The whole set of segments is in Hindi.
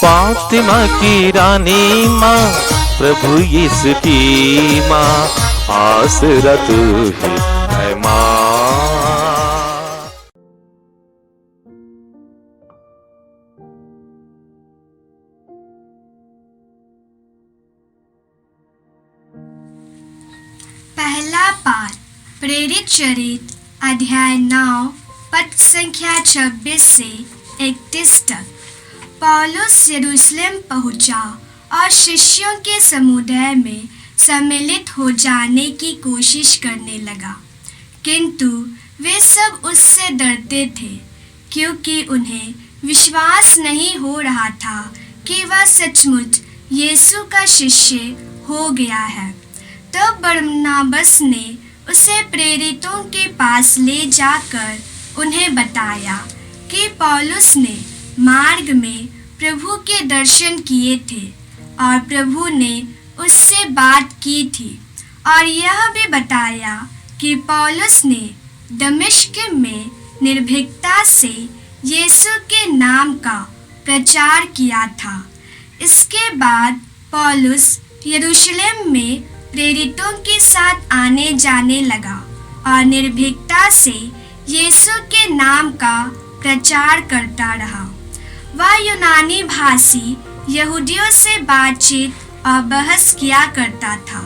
फातिमा की रानी माँ, प्रभु यीशु की माँ, आसरा तू ही है माँ। पहला पाठ प्रेरित चरित्र अध्याय 9 पद संख्या 26 से 31 तक। पौलुस यरूशलेम पहुंचा और शिष्यों के समुदाय में सम्मिलित हो जाने की कोशिश करने लगा, किंतु वे सब उससे डरते थे, क्योंकि उन्हें विश्वास नहीं हो रहा था कि वह सचमुच यीशु का शिष्य हो गया है। तब बरनबास ने उसे प्रेरितों के पास ले जाकर उन्हें बताया कि पौलुस ने मार्ग में प्रभु के दर्शन किए थे और प्रभु ने उससे बात की थी, और यह भी बताया कि पौलुस ने दमिश्क में निर्भीकता से यीशु के नाम का प्रचार किया था। इसके बाद पौलुस यरूशलेम में प्रेरितों के साथ आने जाने लगा और निर्भीकता से यीशु के नाम का प्रचार करता रहा। वह यूनानी भाषी यहूदियों से बातचीत और बहस किया करता था,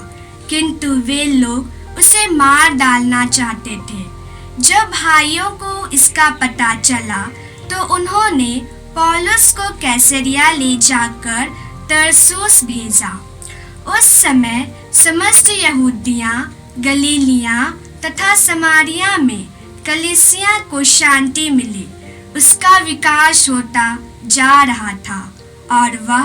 किंतु वे लोग उसे मार डालना चाहते थे। जब भाइयों को इसका पता चला तो उन्होंने पौलुस को कैसरिया ले जाकर तरसुस भेजा। उस समय समस्त यहूदिया, गलीलिया तथा समारिया में कलीसिया को शांति मिली। उसका विकास होता जा रहा था और वह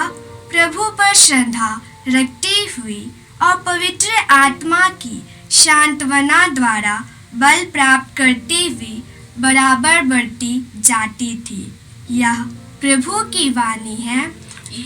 प्रभु पर श्रद्धा रखती हुई और पवित्र आत्मा की सांत्वना द्वारा बल प्राप्त करती हुई बराबर बढ़ती जाती थी। यह प्रभु की वाणी है।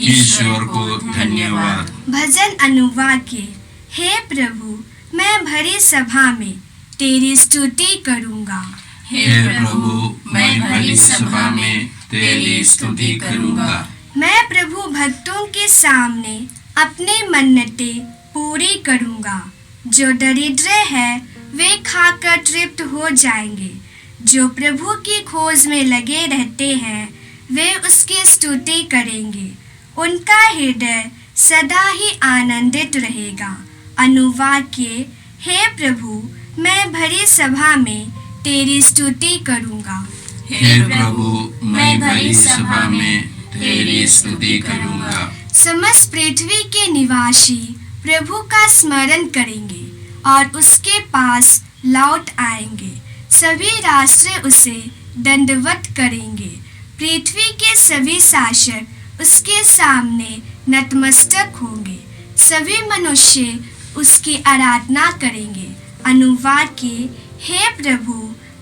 ईश्वर को धन्यवाद। भजन अनुवाक्य। हे प्रभु, मैं भरी सभा में तेरी स्तुति करूंगा। हे प्रभु, मैं भरी सभा में तेरी स्तुति करूंगा। मैं प्रभु भक्तों के सामने अपनी मन्नतें पूरी करूंगा। जो दरिद्र है वे खाकर तृप्त हो जाएंगे। जो प्रभु की खोज में लगे रहते हैं वे उसकी स्तुति करेंगे। उनका हृदय सदा ही आनंदित रहेगा। अनुवाक्य। हे प्रभु, मैं भरी सभा में तेरी स्तुति करूंगा। हे प्रभु, मैं भरी सभा में तेरी स्तुति करूंगा। समस्त पृथ्वी के निवासी प्रभु का स्मरण करेंगे और उसके पास लौट आएंगे। सभी राष्ट्र उसे दंडवत करेंगे। पृथ्वी के सभी शासक उसके सामने नतमस्तक होंगे। सभी मनुष्य उसकी आराधना करेंगे। अनुवाक्य। हे प्रभु,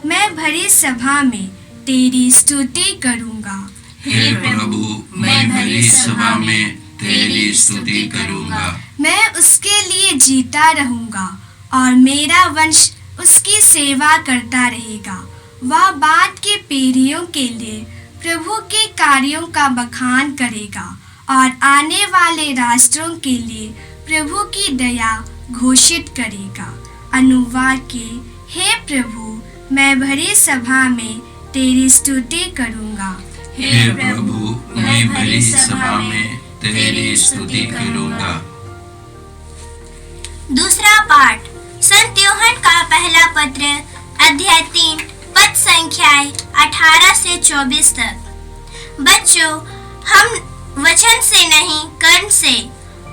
मैं भरी सभा में तेरी स्तुति करूंगा। हे प्रभु, मैं भरी सभा में तेरी स्तुति करूंगा। मैं उसके लिए जीता रहूंगा और मेरा वंश उसकी सेवा करता रहेगा। वह बाद की पीढ़ियों के लिए प्रभु के कार्यों का बखान करेगा और आने वाले राष्ट्रों के लिए प्रभु की दया घोषित करेगा। अनुवाक्य। हे प्रभु, मैं भरी सभा में तेरी स्तुति करूंगा। हे प्रभु, मैं भरी सभा में तेरी स्तुति करूंगा। दूसरा पाठ संत यूहन्ना का पहला पत्र अध्याय 3 पद संख्याएं 18 से 24 तक। बच्चों, हम वचन से नहीं, कर्म से,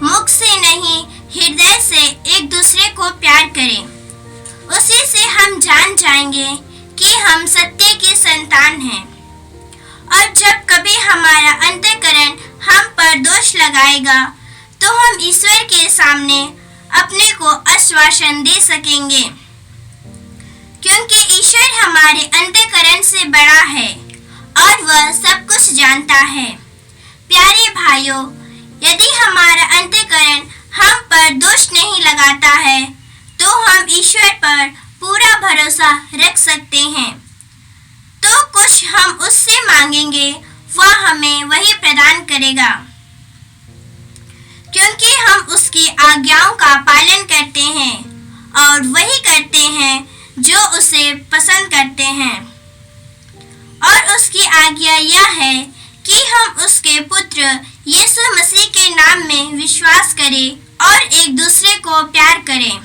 मुख से नहीं, हृदय से एक दूसरे को प्यार करें। उसी से हम जान जाएंगे कि हम सत्य की संतान हैं। और जब कभी हमारा अंतःकरण हम पर दोष लगाएगा तो हम ईश्वर के सामने अपने को आश्वासन दे सकेंगे, क्योंकि ईश्वर हमारे अंतःकरण से बड़ा है और वह सब कुछ जानता है। प्यारे भाइयों, यदि हमारा अंतःकरण हम पर दोष नहीं लगाता है तो हम ईश्वर पर पूरा भरोसा रख सकते हैं। तो कुछ हम उससे मांगेंगे वह हमें वही प्रदान करेगा, क्योंकि हम उसकी आज्ञाओं का पालन करते हैं और वही करते हैं जो उसे पसंद करते हैं। और उसकी आज्ञा यह है कि हम उसके पुत्र यीशु मसीह के नाम में विश्वास करें और एक दूसरे को प्यार करें,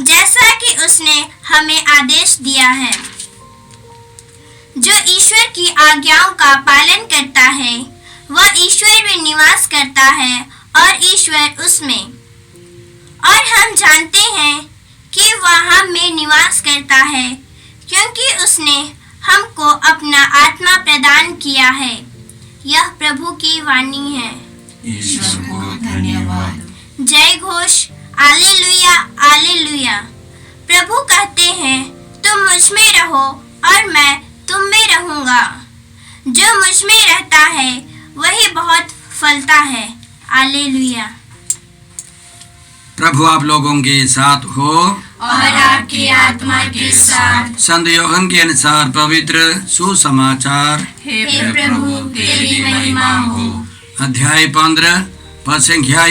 जैसा कि उसने हमें आदेश दिया है। जो ईश्वर की आज्ञाओं का पालन करता है वह ईश्वर में निवास करता है और ईश्वर उसमें। और हम जानते हैं कि वह हम में निवास करता है, क्योंकि उसने हमको अपना आत्मा प्रदान किया है। यह प्रभु की वाणी है। ईश्वर को धन्यवाद। जय घोष, आलेलुया आलेलुया। प्रभु कहते हैं, तुम मुझ में रहो और मैं तुम में रहूंगा। जो मुझ में रहता है वही बहुत फलता है। आलेलुया। प्रभु आप लोगों के साथ हो और आपकी आत्मा के साथ। संत यूहन्ना के अनुसार पवित्र सुसमाचार। हे प्रभु तेरी महिमा हो। अध्याय 15 पद संख्या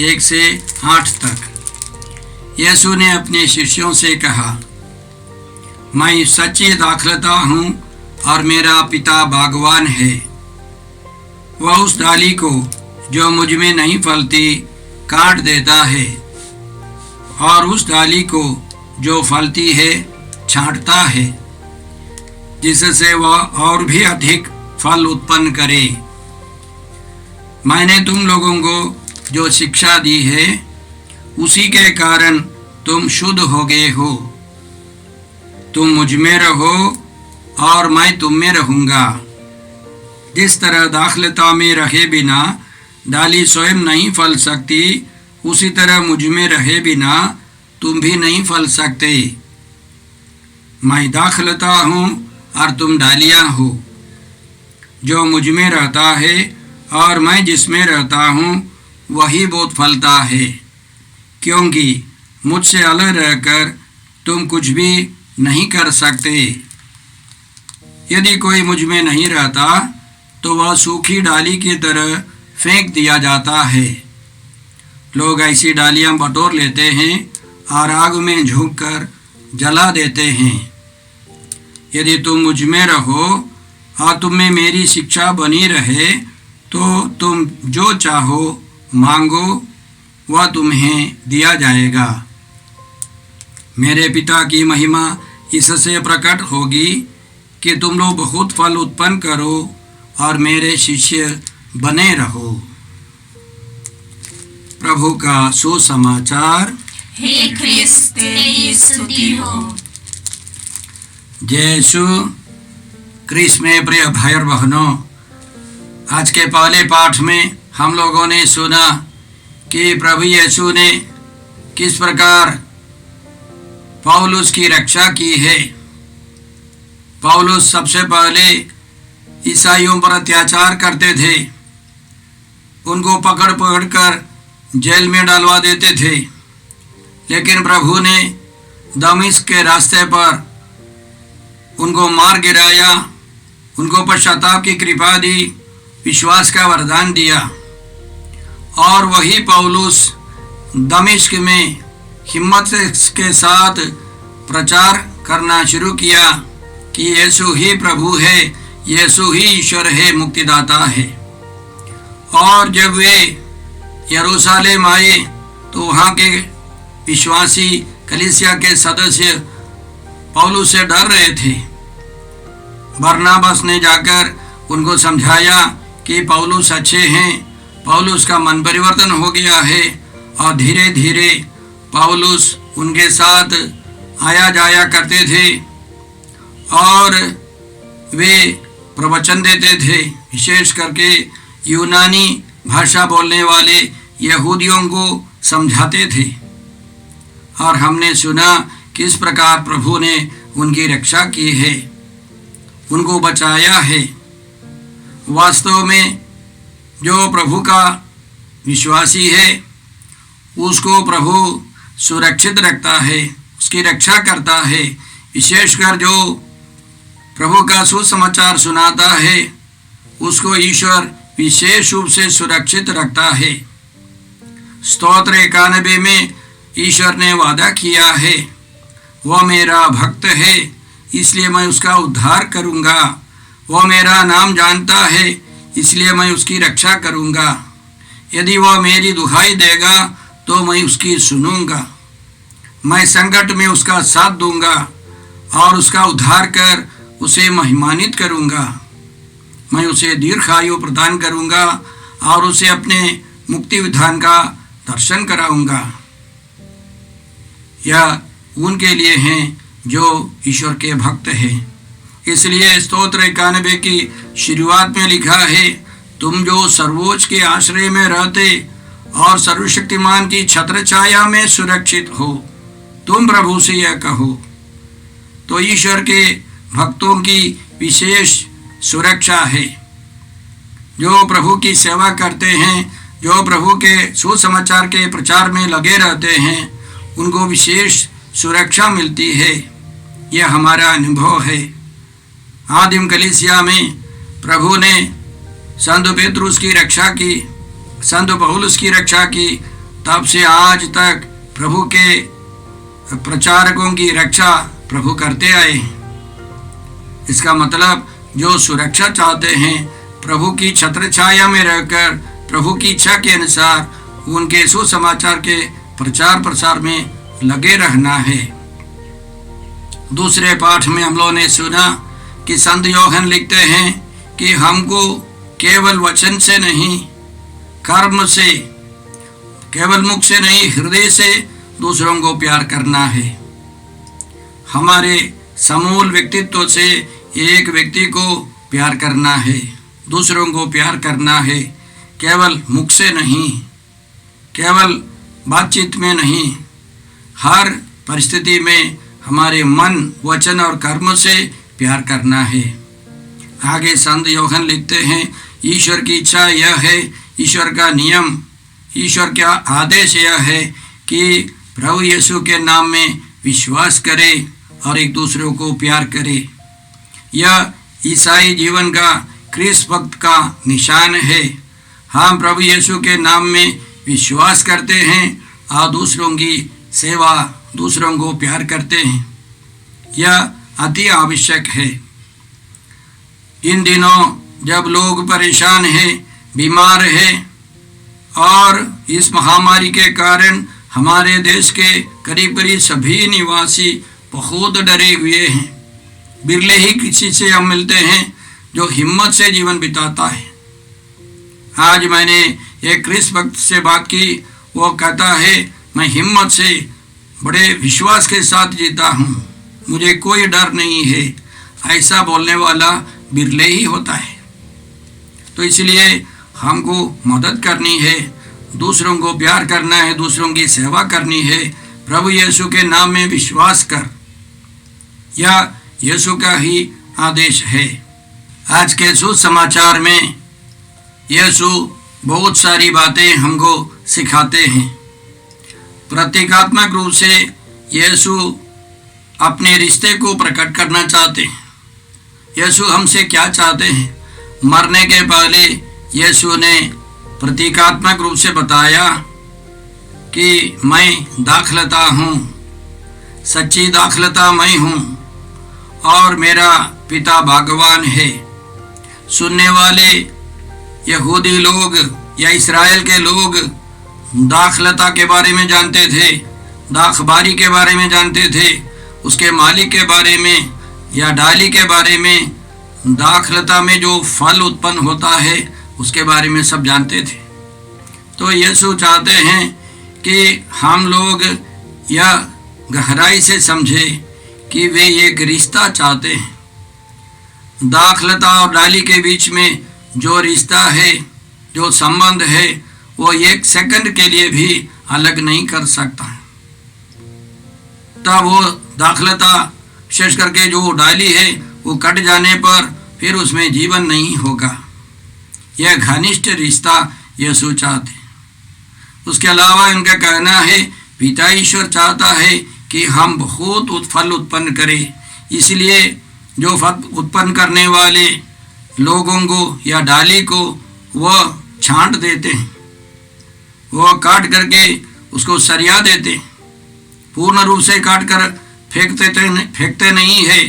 1 से 8 तक। यीशु ने अपने शिष्यों से कहा, मैं सच्ची दाखलता हूँ और मेरा पिता बागवान है। वह उस डाली को जो मुझ में नहीं फलती काट देता है और उस डाली को जो फलती है छांटता है, जिससे वह और भी अधिक फल उत्पन्न करे। मैंने तुम लोगों को जो शिक्षा दी है उसी के कारण तुम शुद्ध हो गए हो। तुम मुझ में रहो और मैं तुम में रहूँगा। जिस तरह दाखलता में रहे बिना डाली स्वयं नहीं फल सकती, उसी तरह मुझ में रहे बिना तुम भी नहीं फल सकते। मैं दाखलता हूँ और तुम डालियाँ हो। जो मुझ में रहता है और मैं जिसमें रहता हूँ वही बहुत फलता है, क्योंकि मुझसे अलग रहकर तुम कुछ भी नहीं कर सकते। यदि कोई मुझ में नहीं रहता तो वह सूखी डाली की तरह फेंक दिया जाता है। लोग ऐसी डालियां बटोर लेते हैं और आग में झोंककर जला देते हैं। यदि तुम मुझ में रहो और तुम में मेरी शिक्षा बनी रहे तो तुम जो चाहो मांगो वह तुम्हें दिया जाएगा। मेरे पिता की महिमा इससे प्रकट होगी कि तुम लोग बहुत फल उत्पन्न करो और मेरे शिष्य बने रहो। प्रभु का सुसमाचार। हे ख्रिस्त तेरी स्तुति हो। जय यीशु क्रिस्त में प्रिय भाई और बहनों, आज के पहले पाठ में हम लोगों ने सुना कि प्रभु यीशु ने किस प्रकार पौलुस की रक्षा की है। पौलुस सबसे पहले ईसाइयों पर अत्याचार करते थे, उनको पकड़ पकड़ कर जेल में डालवा देते थे, लेकिन प्रभु ने दमिश्क के रास्ते पर उनको मार गिराया, उनको पश्चाताप की कृपा दी, विश्वास का वरदान दिया। और वही पौलुस दमिश्क में हिम्मत के साथ प्रचार करना शुरू किया कि यीशु ही प्रभु है, यीशु ही ईश्वर है, मुक्तिदाता है। और जब वे यरूशलेम आए तो वहाँ के विश्वासी कलीसिया के सदस्य पौलुस से डर रहे थे। बरनाबास ने जाकर उनको समझाया कि पौलुस अच्छे हैं, पौलुस का मन परिवर्तन हो गया है। और धीरे धीरे पौलुस उनके साथ आया जाया करते थे और वे प्रवचन देते थे, विशेष करके यूनानी भाषा बोलने वाले यहूदियों को समझाते थे। और हमने सुना किस प्रकार प्रभु ने उनकी रक्षा की है, उनको बचाया है। वास्तव में जो प्रभु का विश्वासी है उसको प्रभु सुरक्षित रखता है, उसकी रक्षा करता है। विशेषकर जो प्रभु का सुसमाचार सुनाता है उसको ईश्वर विशेष रूप से सुरक्षित रखता है। स्तोत्र 91 में ईश्वर ने वादा किया है, वह मेरा भक्त है इसलिए मैं उसका उद्धार करूंगा। वह मेरा नाम जानता है इसलिए मैं उसकी रक्षा करूंगा। यदि वह मेरी दुहाई देगा तो मैं उसकी सुनूंगा। मैं संकट में उसका साथ दूंगा और उसका उद्धार कर उसे महिमान्वित करूंगा। मैं उसे दीर्घायु प्रदान करूंगा और उसे अपने मुक्ति विधान का दर्शन कराऊंगा। यह उनके लिए हैं जो ईश्वर के भक्त हैं। इसलिए स्तोत्र 91 की शुरुआत में लिखा है, तुम जो सर्वोच्च के आश्रय में रहते और सर्वशक्तिमान की छत्र छाया में सुरक्षित हो, तुम प्रभु से यह कहो। तो ईश्वर के भक्तों की विशेष सुरक्षा है। जो प्रभु की सेवा करते हैं, जो प्रभु के सुसमाचार के प्रचार में लगे रहते हैं, उनको विशेष सुरक्षा मिलती है। यह हमारा अनुभव है। आदिम कलीसिया में प्रभु ने संत पेत्रुस की रक्षा की, संत पौलुस की रक्षा की, तब से आज तक प्रभु के प्रचारकों की रक्षा प्रभु करते आए। इसका मतलब जो सुरक्षा चाहते हैं, प्रभु की छत्र छाया में रहकर प्रभु की इच्छा के अनुसार उनके सुसमाचार के प्रचार प्रसार में लगे रहना है। दूसरे पाठ में हम लोगों ने सुना कि संत यूहन्ना लिखते हैं कि हमको केवल वचन से नहीं, कर्म से, केवल मुख से नहीं, हृदय से दूसरों को प्यार करना है। हमारे समूल व्यक्तित्व से एक व्यक्ति को प्यार करना है, दूसरों को प्यार करना है। केवल मुख से नहीं, केवल बातचीत में नहीं, हर परिस्थिति में हमारे मन, वचन और कर्म से प्यार करना है। आगे संत यूहन्ना लिखते हैं, ईश्वर की इच्छा यह है, ईश्वर का नियम, ईश्वर का आदेश यह है कि प्रभु यीशु के नाम में विश्वास करे और एक दूसरे को प्यार करे। यह ईसाई जीवन का क्रिस भक्त का निशान है। हम प्रभु यीशु के नाम में विश्वास करते हैं और दूसरों की सेवा, दूसरों को प्यार करते हैं। यह अति आवश्यक है। इन दिनों जब लोग परेशान हैं, बीमार हैं और इस महामारी के कारण हमारे देश के करीब करीब सभी निवासी बहुत डरे हुए हैं। बिरले ही किसी से हम मिलते हैं जो हिम्मत से जीवन बिताता है। आज मैंने एक क्रिस भक्त से बात की, वो कहता है, मैं हिम्मत से बड़े विश्वास के साथ जीता हूँ, मुझे कोई डर नहीं है। ऐसा बोलने वाला बिरले ही होता है। तो इसलिए हमको मदद करनी है, दूसरों को प्यार करना है, दूसरों की सेवा करनी है। प्रभु यीशु के नाम में विश्वास कर, यह यीशु का ही आदेश है। आज के सुसमाचार में यीशु बहुत सारी बातें हमको सिखाते हैं। प्रतीकात्मक रूप से यीशु अपने रिश्ते को प्रकट करना चाहते हैं। यीशु हमसे क्या चाहते हैं? मरने के पहले यीशु ने प्रतीकात्मक रूप से बताया कि मैं दाखलता हूँ, सच्ची दाखलता मैं हूँ और मेरा पिता भगवान है। सुनने वाले यहूदी लोग या इस्राएल के लोग दाखलता के बारे में जानते थे, दाखबारी के बारे में जानते थे, उसके मालिक के बारे में या डाली के बारे में, दाखलता में जो फल उत्पन्न होता है उसके बारे में सब जानते थे। तो यीशु चाहते हैं कि हम लोग यह गहराई से समझे कि वे एक रिश्ता चाहते हैं। दाखलता और डाली के बीच में जो रिश्ता है, जो संबंध है, वो एक सेकंड के लिए भी अलग नहीं कर सकता है। तब वो दाखलता, विशेष करके जो डाली है, वो कट जाने पर फिर उसमें जीवन नहीं होगा। यह घनिष्ठ रिश्ता यीशु चाहते हैं। उसके अलावा इनका कहना है, पिता ईश्वर चाहता है कि हम बहुत फल उत्पन्न करें। इसलिए जो फल उत्पन्न करने वाले लोगों को या डाली को वह छांट देते हैं, वह काट करके उसको सरिया देते हैं। पूर्ण रूप से काट कर फेंकते नहीं है,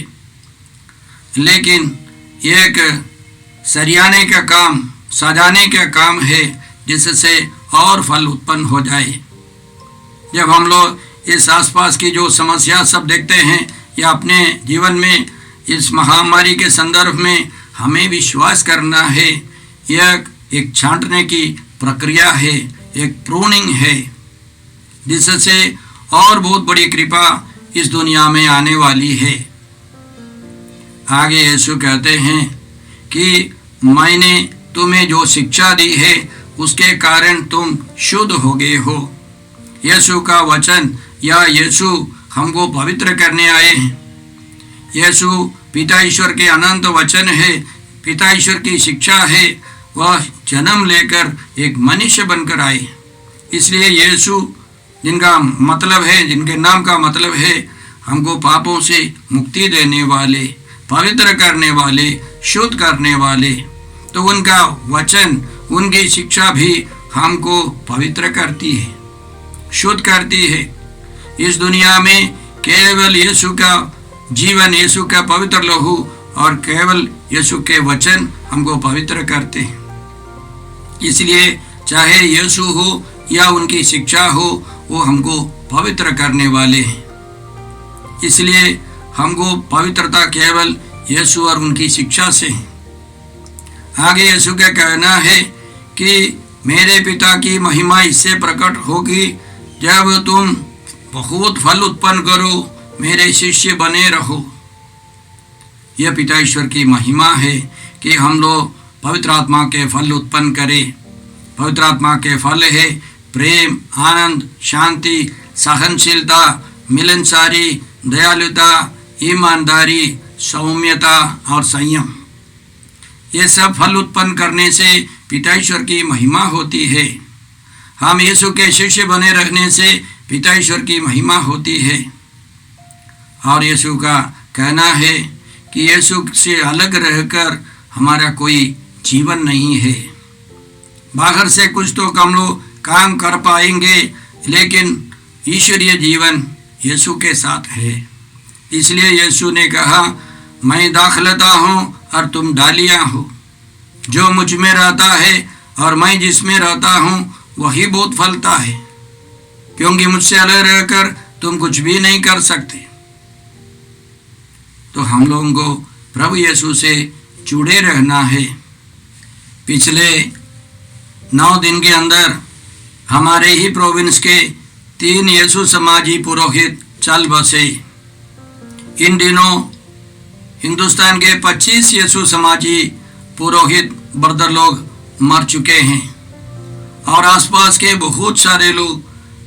लेकिन एक सरियाने का काम, सजाने का काम है, जिससे और फल उत्पन्न हो जाए। जब हम लोग इस आसपास की जो समस्या सब देखते हैं या अपने जीवन में इस महामारी के संदर्भ में, हमें विश्वास करना है यह एक छांटने की प्रक्रिया है, एक प्रूनिंग है, जिससे और बहुत बड़ी कृपा इस दुनिया में आने वाली है। आगे यीशु कहते हैं कि मैंने तुम्हें जो शिक्षा दी है उसके कारण तुम शुद्ध हो गए हो। यीशु का वचन या यीशु हमको पवित्र करने आए हैं। यीशु पिता ईश्वर के अनंत वचन है, पिता ईश्वर की शिक्षा है। वह जन्म लेकर एक मनुष्य बनकर आए। इसलिए यीशु जिनका मतलब है, जिनके नाम का मतलब है हमको पापों से मुक्ति देने वाले, पवित्र करने वाले, शुद्ध करने वाले, तो उनका वचन, उनकी शिक्षा भी हमको पवित्र करती है, शुद्ध करती है। इस दुनिया में केवल यीशु का जीवन, यीशु का पवित्र लहू और केवल यीशु के वचन हमको पवित्र करते हैं। इसलिए चाहे यीशु हो या उनकी शिक्षा हो, वो हमको पवित्र करने वाले हैं। इसलिए हमको पवित्रता केवल यीशु और उनकी शिक्षा से है। आगे यीशु का कहना है कि मेरे पिता की महिमा इससे प्रकट होगी जब तुम बहुत फल उत्पन्न करो, मेरे शिष्य बने रहो। यह पिता ईश्वर की महिमा है कि हम लोग पवित्र आत्मा के फल उत्पन्न करें। पवित्र आत्मा के फल है प्रेम, आनंद, शांति, सहनशीलता, मिलनसारी, दयालुता, ईमानदारी, सौम्यता और संयम। ये सब फल उत्पन्न करने से पिता ईश्वर की महिमा होती है। हम यीशु के शिष्य बने रहने से पिता ईश्वर की महिमा होती है। और यीशु का कहना है कि यीशु से अलग रहकर हमारा कोई जीवन नहीं है। बाहर से कुछ तो हम लोग काम कर पाएंगे, लेकिन ईश्वरीय जीवन यीशु के साथ है। इसलिए यीशु ने कहा, मैं दाखलता हूँ और तुम डालियाँ हो। जो मुझ में रहता है और मैं जिसमें रहता हूँ वही बहुत फलता है, क्योंकि मुझसे अलग रहकर तुम कुछ भी नहीं कर सकते। तो हम लोगों को प्रभु यीशु से जुड़े रहना है। पिछले 9 दिन के अंदर हमारे ही प्रोविंस के 3 यीशु समाजी पुरोहित चल बसे। इन दिनों हिंदुस्तान के 25 यीशु समाजी पुरोहित ब्रदर लोग मर चुके हैं और आसपास के बहुत सारे लोग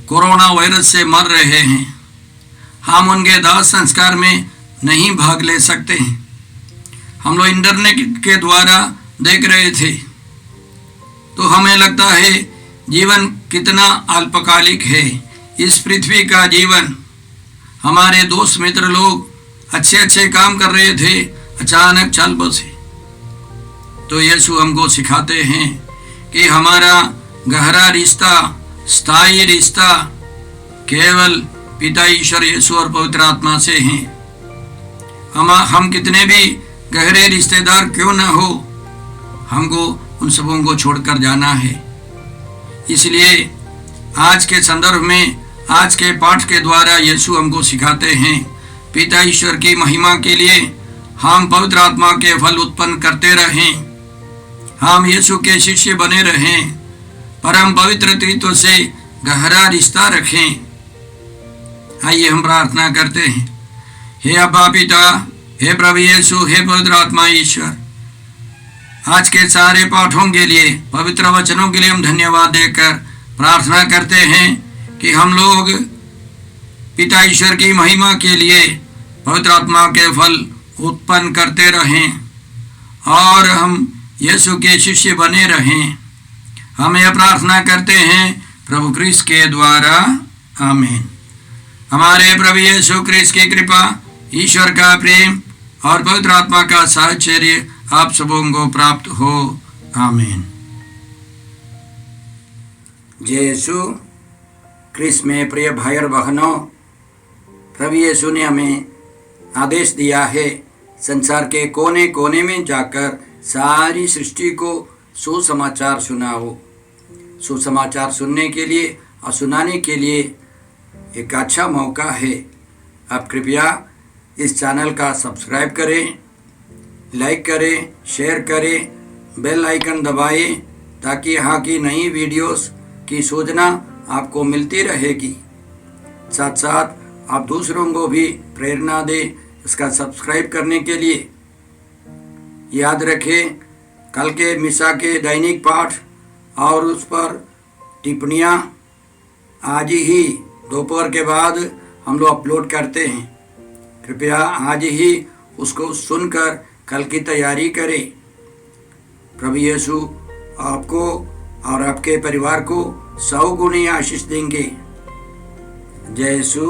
कोरोना वायरस से मर रहे हैं। हम उनके दाह संस्कार में नहीं भाग ले सकते हैं। हम लोग इंटरनेट के द्वारा देख रहे थे, तो हमें लगता है जीवन कितना अल्पकालिक है। इस पृथ्वी का जीवन, हमारे दोस्त मित्र लोग अच्छे अच्छे काम कर रहे थे, अचानक चल बसे। तो यीशु हमको सिखाते हैं कि हमारा गहरा रिश्ता, स्थायी रिश्ता केवल पिता ईश्वर, यीशु और पवित्र आत्मा से हैं। हम कितने भी गहरे रिश्तेदार क्यों न हो, हमको उन सबों को छोड़कर जाना है। इसलिए आज के संदर्भ में, आज के पाठ के द्वारा यीशु हमको सिखाते हैं, पिता ईश्वर की महिमा के लिए हम पवित्र आत्मा के फल उत्पन्न करते रहें, हम यीशु के शिष्य बने रहें, परम पवित्र तत्व से गहरा रिश्ता रखें। आइए हम प्रार्थना करते हैं। हे अब्बा पिता, हे प्रभु यीशु, हे पवित्र आत्मा ईश्वर, आज के सारे पाठों के लिए, पवित्र वचनों के लिए हम धन्यवाद देकर प्रार्थना करते हैं कि हम लोग पिता ईश्वर की महिमा के लिए पवित्र आत्मा के फल उत्पन्न करते रहें और हम यीशु के शिष्य बने रहें। हम यह प्रार्थना करते हैं प्रभु क्रिस्त के द्वारा, आमीन। हमारे प्रभु यीशु क्रिस्त की कृपा, ईश्वर का प्रेम और पवित्र आत्मा का साहचर्य आप सबों को प्राप्त हो। आमीन। जय यीशु क्रिस्त में प्रिय भाई और बहनों, प्रभु यीशु ने हमें आदेश दिया है संसार के कोने कोने में जाकर सारी सृष्टि को सुसमाचार सुनाओ। सुसमाचार सुनने के लिए और सुनाने के लिए एक अच्छा मौका है। आप कृपया इस चैनल का सब्सक्राइब करें, लाइक करें, शेयर करें, बेल आइकन दबाएं ताकि यहाँ की नई वीडियोस की सूचना आपको मिलती रहेगी। साथ साथ आप दूसरों को भी प्रेरणा दें इसका सब्सक्राइब करने के लिए। याद रखें, कल के मिसा के दैनिक पाठ और उस पर टिप्पणियाँ आज ही दोपहर के बाद हम लोग अपलोड करते हैं। कृपया आज ही उसको सुनकर कल की तैयारी करें। प्रभु यीशु आपको और आपके परिवार को 100 गुनी आशीष देंगे। जय यीशु।